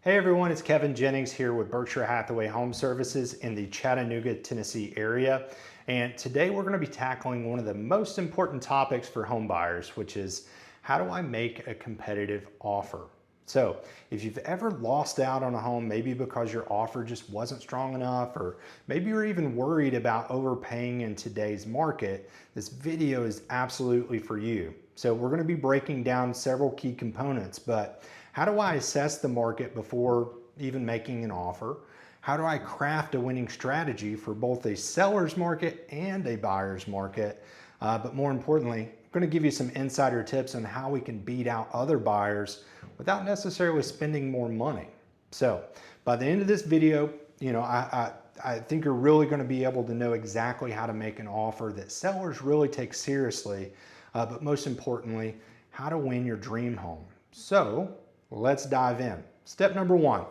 Hey everyone, it's Kevin Jennings here with Berkshire Hathaway Home Services in the Chattanooga, Tennessee area. And today we're going to be tackling one of the most important topics for home buyers, which is how do I make a competitive offer? So if you've ever lost out on a home, maybe because your offer just wasn't strong enough, or maybe you're even worried about overpaying in today's market, this video is absolutely for you. So we're going to be breaking down several key components, but how do I assess the market before even making an offer? How do I craft a winning strategy for both a seller's market and a buyer's market? But more importantly, I'm going to give you some insider tips on how we can beat out other buyers without necessarily spending more money. So by the end of this video, I think you're really going to be able to know exactly how to make an offer that sellers really take seriously, but most importantly, how to win your dream home. So let's dive in. Step number one.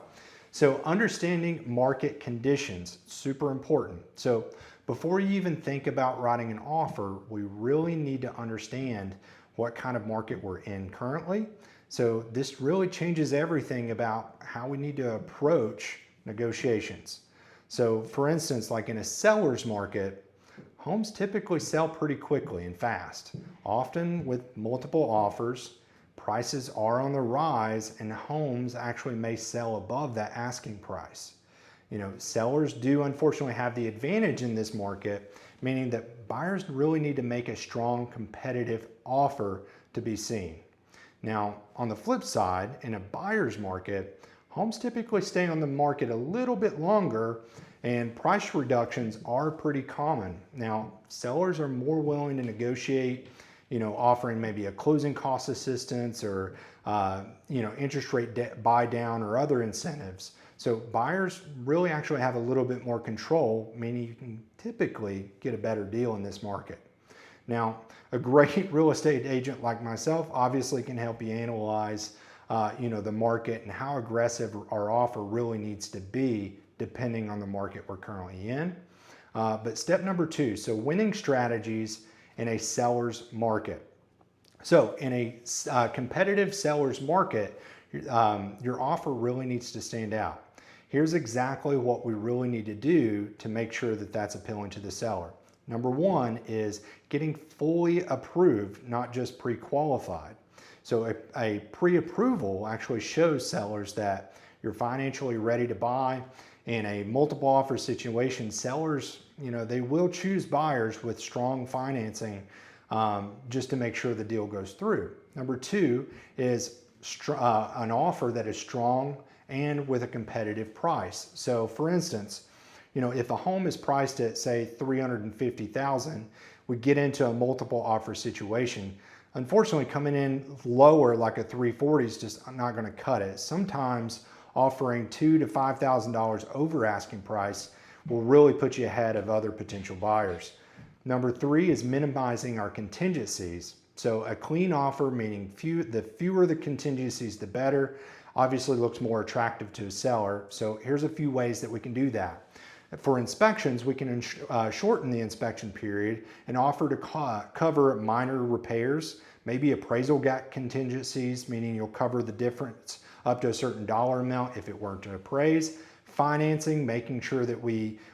So understanding market conditions, super important. So before you even think about writing an offer, we really need to understand what kind of market we're in currently. So this really changes everything about how we need to approach negotiations. So for instance, like in a seller's market, homes typically sell pretty quickly and fast, often with multiple offers. Prices are on the rise and homes actually may sell above that asking price. Sellers do unfortunately have the advantage in this market, meaning that buyers really need to make a strong competitive offer to be seen. Now, on the flip side, in a buyer's market, homes typically stay on the market a little bit longer and price reductions are pretty common. Now, sellers are more willing to negotiate, offering maybe a closing cost assistance or, interest rate buy down or other incentives. So buyers really actually have a little bit more control, meaning you can typically get a better deal in this market. Now, a great real estate agent like myself obviously can help you analyze, the market and how aggressive our offer really needs to be depending on the market we're currently in. But step number two, so winning strategies in a seller's market. So in a competitive seller's market, your offer really needs to stand out. Here's exactly what we really need to do to make sure that that's appealing to the seller. Number one is getting fully approved, not just pre-qualified. So a pre-approval actually shows sellers that you're financially ready to buy. In a multiple offer situation, sellers, they will choose buyers with strong financing just to make sure the deal goes through. Number two is an offer that is strong and with a competitive price. So for instance, if a home is priced at say $350,000, we get into a multiple offer situation. Unfortunately, coming in lower like a 340 is just not going to cut it. Sometimes offering $2,000 to $5,000 over asking price will really put you ahead of other potential buyers. Number three is minimizing our contingencies. So a clean offer, meaning the fewer the contingencies, the better, obviously looks more attractive to a seller. So here's a few ways that we can do that. For inspections, we can shorten the inspection period and offer to cover minor repairs, maybe appraisal gap contingencies, meaning you'll cover the difference up to a certain dollar amount if it weren't to appraise. Financing, making sure that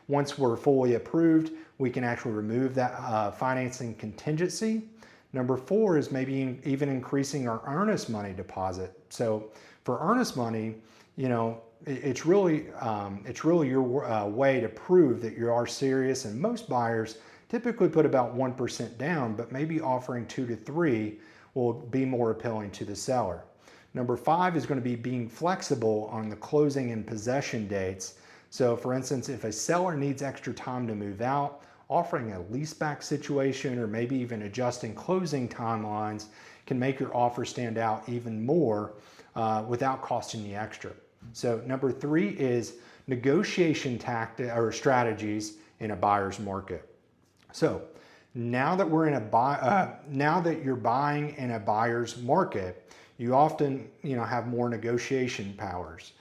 once we're fully approved, we can actually remove that financing contingency. Number four is maybe even increasing our earnest money deposit. So for earnest money, it's really your way to prove that you are serious, and most buyers typically put about 1% down, but maybe offering 2 to 3 will be more appealing to the seller. Number five is going to be being flexible on the closing and possession dates. So for instance, if a seller needs extra time to move out, offering a leaseback situation or maybe even adjusting closing timelines can make your offer stand out even more without costing you extra. So number three is negotiation tactics or strategies in a buyer's market. So now that now that you're buying in a buyer's market, you often have more negotiation powers.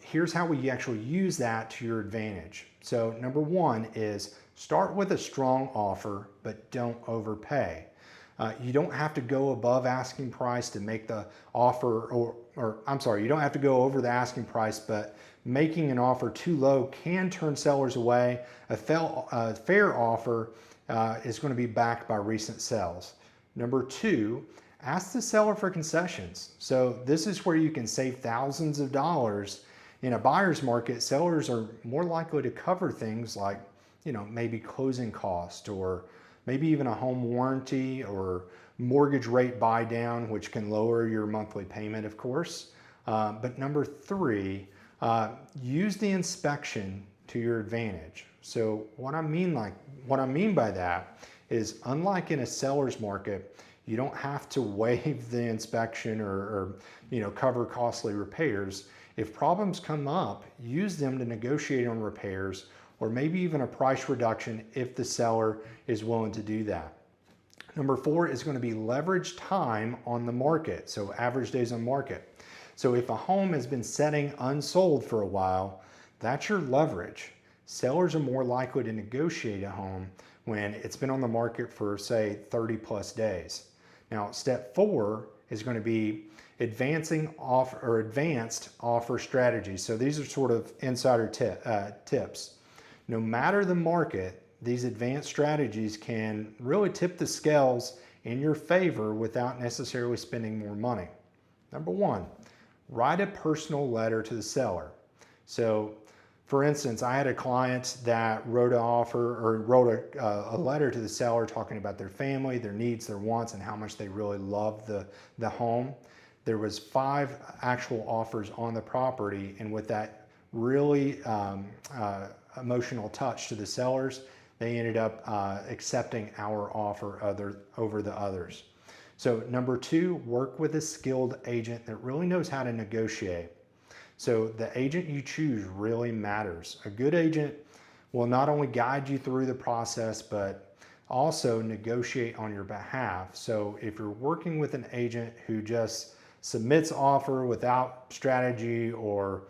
Here's how we actually use that to your advantage. So number one is start with a strong offer, but don't overpay. You don't have to go above asking price to make the offer or or I'm sorry, you don't have to go over the asking price, but making an offer too low can turn sellers away. A fair offer is going to be backed by recent sales. Number two, ask the seller for concessions. So this is where you can save thousands of dollars. In a buyer's market, sellers are more likely to cover things like, maybe closing cost, or maybe even a home warranty, or mortgage rate buy down, which can lower your monthly payment, of course. But number three, use the inspection to your advantage. So what I mean by that is, unlike in a seller's market, you don't have to waive the inspection or cover costly repairs. If problems come up, use them to negotiate on repairs, or maybe even a price reduction if the seller is willing to do that. Number four is going to be leverage time on the market, so average days on market. So if a home has been sitting unsold for a while, that's your leverage. Sellers are more likely to negotiate a home when it's been on the market for, say, 30 plus days. Now, step four is going to be advanced offer strategies. So these are sort of insider tips. No matter the market, these advanced strategies can really tip the scales in your favor without necessarily spending more money. Number one, write a personal letter to the seller. So for instance, I had a client that wrote a letter to the seller talking about their family, their needs, their wants, and how much they really love the home. There was 5 actual offers on the property, and with that really emotional touch to the sellers, they ended up accepting our offer over the others. So number two, work with a skilled agent that really knows how to negotiate. So the agent you choose really matters. A good agent will not only guide you through the process, but also negotiate on your behalf. So if you're working with an agent who just submits offer without strategy, or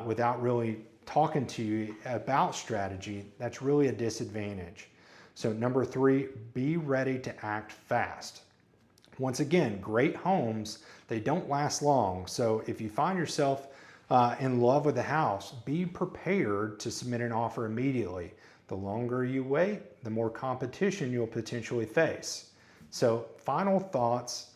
without really talking to you about strategy, that's really a disadvantage. So number three, be ready to act fast. Once again, great homes, they don't last long. So if you find yourself in love with the house, be prepared to submit an offer immediately. The longer you wait, the more competition you'll potentially face. So final thoughts,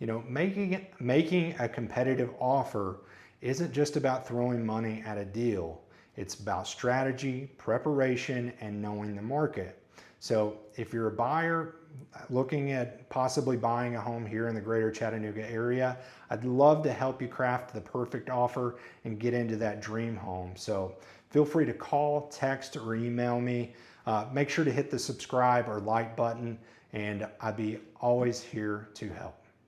making a competitive offer isn't just about throwing money at a deal. It's about strategy, preparation, and knowing the market. So if you're a buyer looking at possibly buying a home here in the greater Chattanooga area, I'd love to help you craft the perfect offer and get into that dream home. So feel free to call, text, or email me. Make sure to hit the subscribe or like button, and I'd be always here to help.